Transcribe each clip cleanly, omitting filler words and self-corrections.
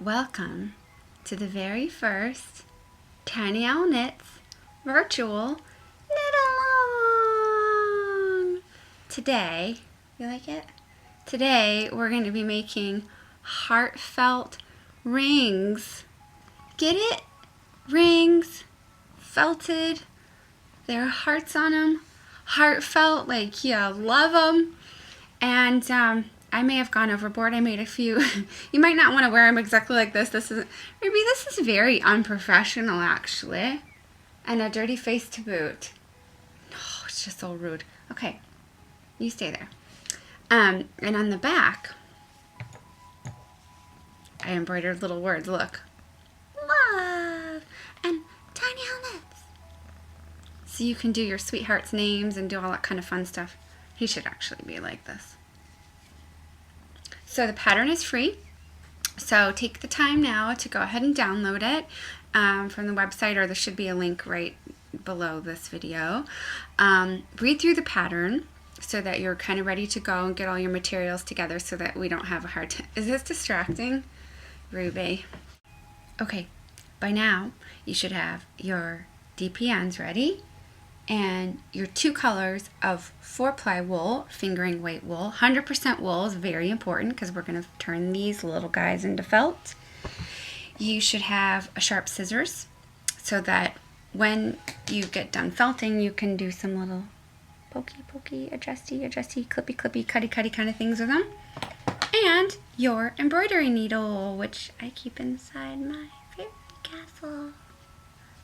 welcome to the very first Tiny Owl Knits virtual knit along. Today, you like it? Today we're going to be making heartfelt rings. Get it? Rings, felted. There are hearts on them. Heartfelt, like you love them. And I may have gone overboard. I made a few. You might not want to wear them exactly like this. This is very unprofessional, actually, and a dirty face to boot. Oh, it's just so rude. Okay, you stay there. And on the back, I embroidered little words. Look, love and tiny helmets. So you can do your sweetheart's names and do all that kind of fun stuff. He should actually be like this. So the pattern is free, so take the time now to go ahead and download it from the website, or there should be a link right below this video. Read through the pattern so that you're kind of ready to go and get all your materials together so that we don't have a hard time. Is this distracting, Ruby? Okay, by now you should have your DPNs ready and your 2 colors of 4-ply wool, fingering weight wool. 100% wool is very important because we're going to turn these little guys into felt. You should have a sharp scissors so that when you get done felting, you can do some little pokey, adjusty, clippy, cutty kind of things with them. And your embroidery needle, which I keep inside my fairy castle.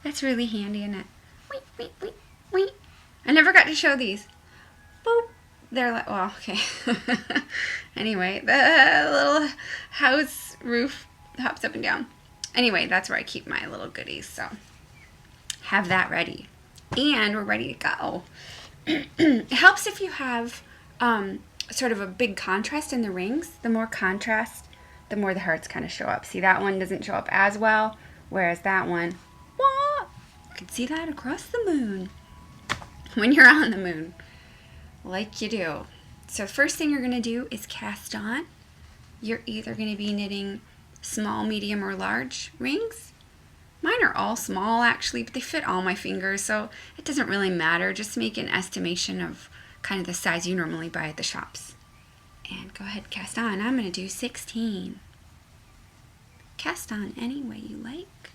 That's really handy, isn't it? Wait. I never got to show these. Boop. They're like, well, okay. Anyway, the little house roof hops up and down. Anyway, that's where I keep my little goodies. So have that ready. And we're ready to go. It helps if you have sort of a big contrast in the rings. The more contrast, the more the hearts kind of show up. See, that one doesn't show up as well, whereas that one, what? You can see that across the moon. When you're on the moon, like you do. So first thing you're going to do is cast on. You're either going to be knitting small, medium, or large rings. Mine are all small actually, but they fit all my fingers, so it doesn't really matter. Just make an estimation of kind of the size you normally buy at the shops. And go ahead, cast on. I'm going to do 16. Cast on any way you like,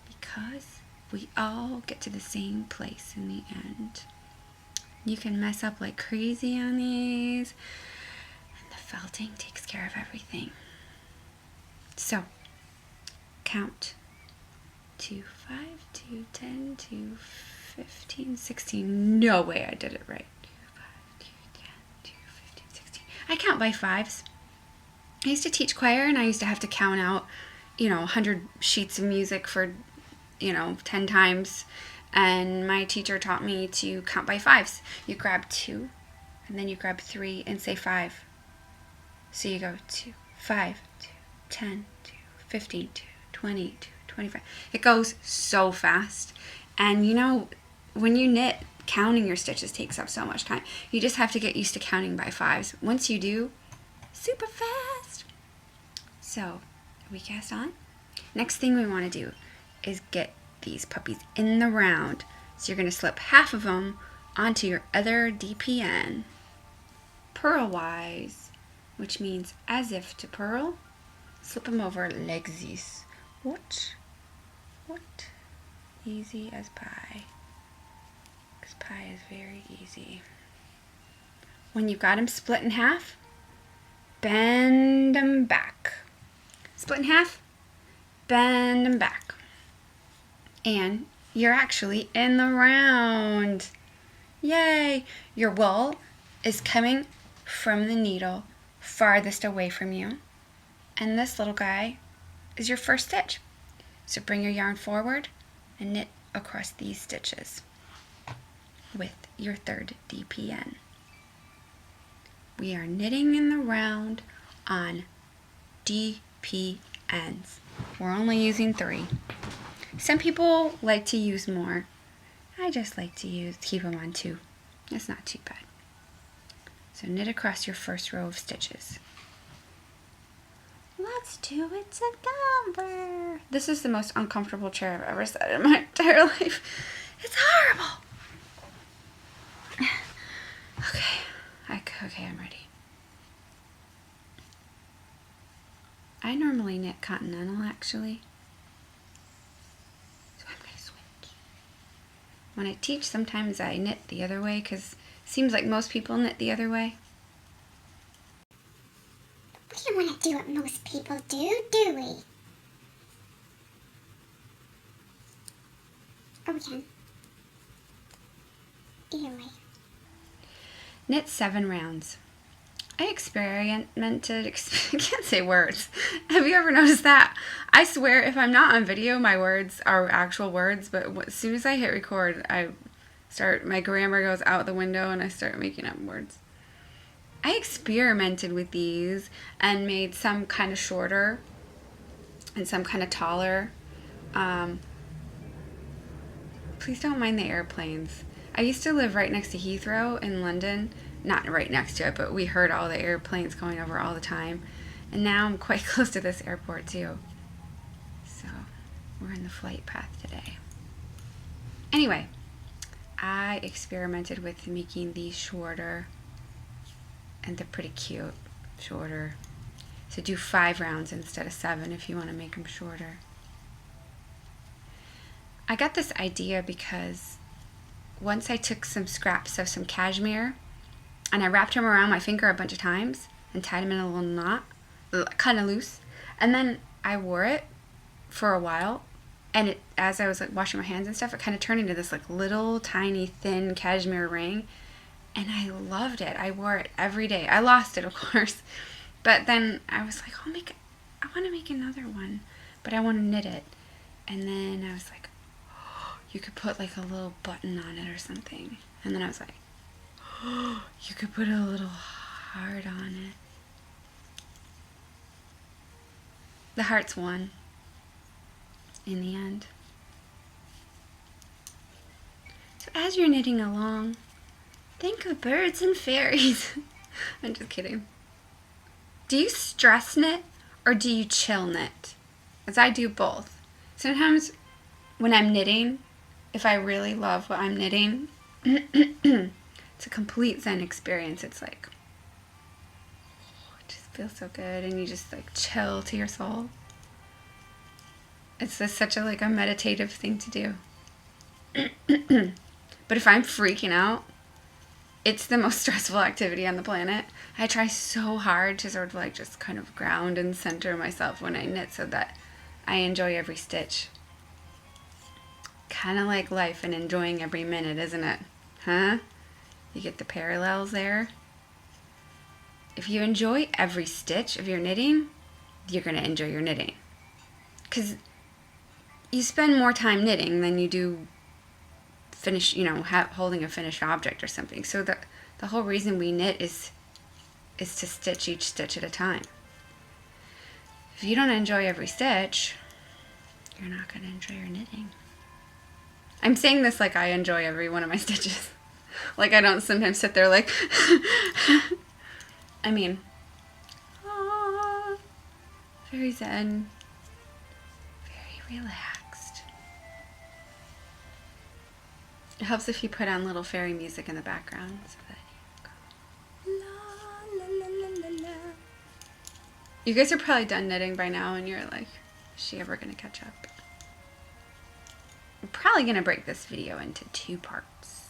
because we all get to the same place in the end. You can mess up like crazy on these, and the felting takes care of everything. So, count 2, 5, 2, 10, 2, 15, 16. No way I did it right. 2, 5, 2, 10, 2, 15, 16. I count by 5s. I used to teach choir, and I used to have to count out, 100 sheets of music for 10 times, and my teacher taught me to count by 5s. You grab 2, and then you grab 3 and say 5. So you go 2, 5, 2, 10, 2, 15, 2, 20, 2, 25. It goes so fast, and when you knit, counting your stitches takes up so much time. You just have to get used to counting by 5s. Once you do, super fast. So we cast on. Next thing we want to do is get these puppies in the round. So you're going to slip half of them onto your other DPN, purlwise, which means as if to purl. Slip them over like this. What? Easy as pie. Because pie is very easy. When you've got them split in half, bend them back. Split in half, bend them back. And you're actually in the round. Yay! Your wool is coming from the needle farthest away from you. And this little guy is your first stitch. So bring your yarn forward and knit across these stitches with your 3rd DPN. We are knitting in the round on DPNs. We're only using 3. Some people like to use more. I just like to keep them on 2. It's not too bad. So knit across your first row of stitches. Let's do it together. This is the most uncomfortable chair I've ever sat in my entire life. It's horrible. Okay, I'm ready. I normally knit continental, actually. So I'm going to switch. When I teach, sometimes I knit the other way because it seems like most people knit the other way. We don't want to do what most people do we? Or we can. Either way. Knit 7 rounds. I experimented, I can't say words. Have you ever noticed that? I swear if I'm not on video, my words are actual words, but as soon as I hit record, my grammar goes out the window and I start making up words. I experimented with these and made some kind of shorter and some kind of taller. Please don't mind the airplanes. I used to live right next to Heathrow in London. Not right next to it, but we heard all the airplanes going over all the time. And now I'm quite close to this airport too. So we're in the flight path today. Anyway, I experimented with making these shorter. And they're pretty cute, shorter. So do 5 rounds instead of 7 if you want to make them shorter. I got this idea because once I took some scraps of some cashmere and I wrapped them around my finger a bunch of times and tied them in a little knot, kind of loose. And then I wore it for a while, and as I was like washing my hands and stuff, it kind of turned into this like little tiny thin cashmere ring. And I loved it. I wore it every day. I lost it, of course. But then I was like, I want to make another one, but I want to knit it. And then I was like, oh, you could put like a little button on it or something. And then I was like, oh, you could put a little heart on it. The hearts won in the end. So as you're knitting along, think of birds and fairies. I'm just kidding. Do you stress knit or do you chill knit? As I do both. Sometimes when I'm knitting, if I really love what I'm knitting, it's a complete Zen experience. It's like, oh, it just feels so good, and you just like chill to your soul. It's just such a like a meditative thing to do. But if I'm freaking out, it's the most stressful activity on the planet. I try so hard to sort of like just kind of ground and center myself when I knit so that I enjoy every stitch. Kind of like life and enjoying every minute, isn't it? Huh? You get the parallels there? If you enjoy every stitch of your knitting, you're going to enjoy your knitting. Because you spend more time knitting than you do holding a finished object or something. So the whole reason we knit is to stitch each stitch at a time. If you don't enjoy every stitch, you're not going to enjoy your knitting. I'm saying this like I enjoy every one of my stitches. Like I don't sometimes sit there like, I mean, very zen, very relaxed. It helps if you put on little fairy music in the background. So that you go, la, la, la, la, la. You guys are probably done knitting by now and you're like, is she ever going to catch up? I'm probably going to break this video into 2 parts.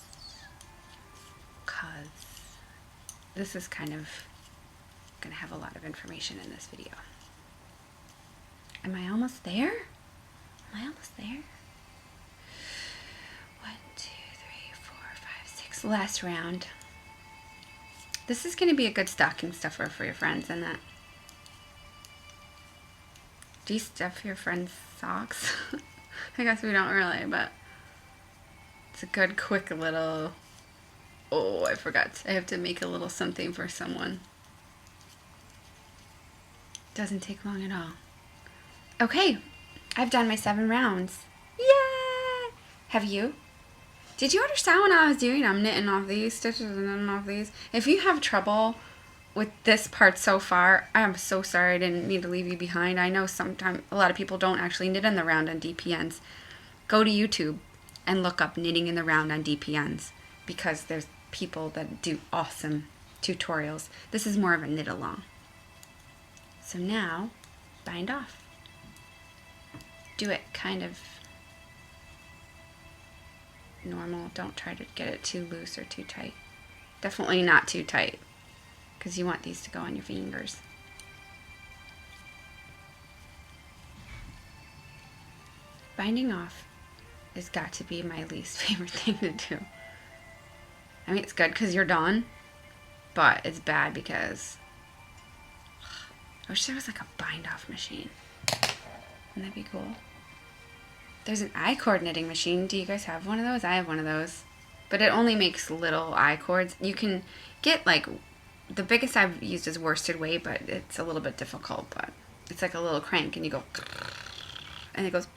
Because this is kind of going to have a lot of information in this video. Am I almost there? Am I almost there? 1, 2, 3, 4, 5, 6. Last round. This is going to be a good stocking stuffer for your friends, isn't it? Do you stuff your friends' socks? I guess we don't really, but it's a good quick little... Oh, I forgot. I have to make a little something for someone. Doesn't take long at all. Okay, I've done my 7 rounds. Yay! Have you? Did you understand what I was doing? I'm knitting off these stitches and knitting off these. If you have trouble with this part so far, I am so sorry I didn't mean to leave you behind. I know sometimes a lot of people don't actually knit in the round on DPNs. Go to YouTube and look up knitting in the round on DPNs because there's people that do awesome tutorials. This is more of a knit along. So now, bind off. Do it kind of normal. Don't try to get it too loose or too tight. Definitely not too tight because you want these to go on your fingers. Binding off has got to be my least favorite thing to do. I mean, it's good because you're done, but it's bad because I wish there was like a bind off machine. Wouldn't that be cool? There's an I-cord knitting machine. Do you guys have one of those? I have one of those. But it only makes little I-cords. You can get like, the biggest I've used is worsted weight, but it's a little bit difficult. But it's like a little crank and you go, and it goes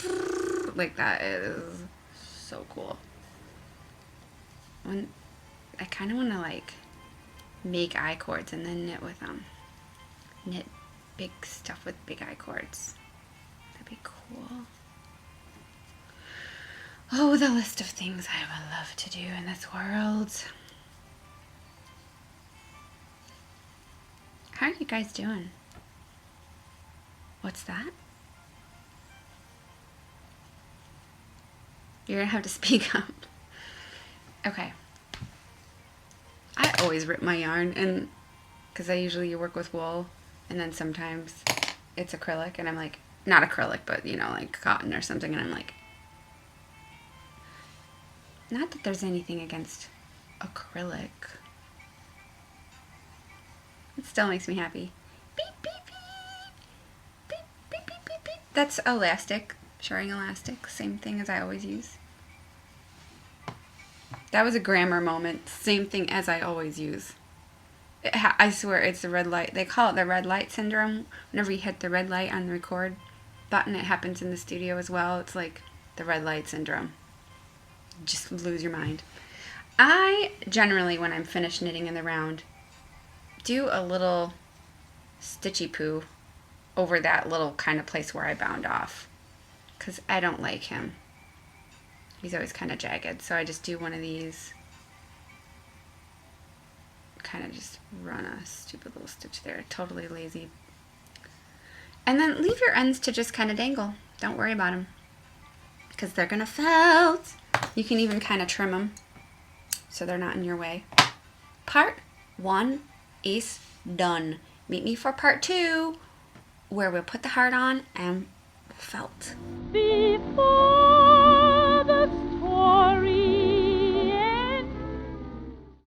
like that. It is so cool. I kind of want to like make I-cords and then knit with them. Knit big stuff with big I-cords. That'd be cool. Oh, the list of things I would love to do in this world. How are you guys doing? What's that? You're gonna have to speak up. Okay. I always rip my yarn, and because I usually work with wool, and then sometimes it's acrylic, and I'm like, not acrylic, but you know, like cotton or something, and I'm like, not that there's anything against acrylic. It still makes me happy. Beep, beep, beep. Beep, beep, beep, beep, beep. That's elastic, shirring elastic, same thing as I always use. That was a grammar moment, same thing as I always use. I swear it's the red light. They call it the red light syndrome. Whenever you hit the red light on the record button, it happens in the studio as well. It's like the red light syndrome. Just lose your mind. I generally, when I'm finished knitting in the round, do a little stitchy poo over that little kind of place where I bound off, because I don't like him. He's always kind of jagged, so I just do one of these, kind of just run a stupid little stitch there. Totally lazy. And then leave your ends to just kind of dangle. Don't worry about them, because they're gonna felt. You can even kind of trim them so they're not in your way. Part 1 is done. Meet me for part 2, where we'll put the heart on and felt. Before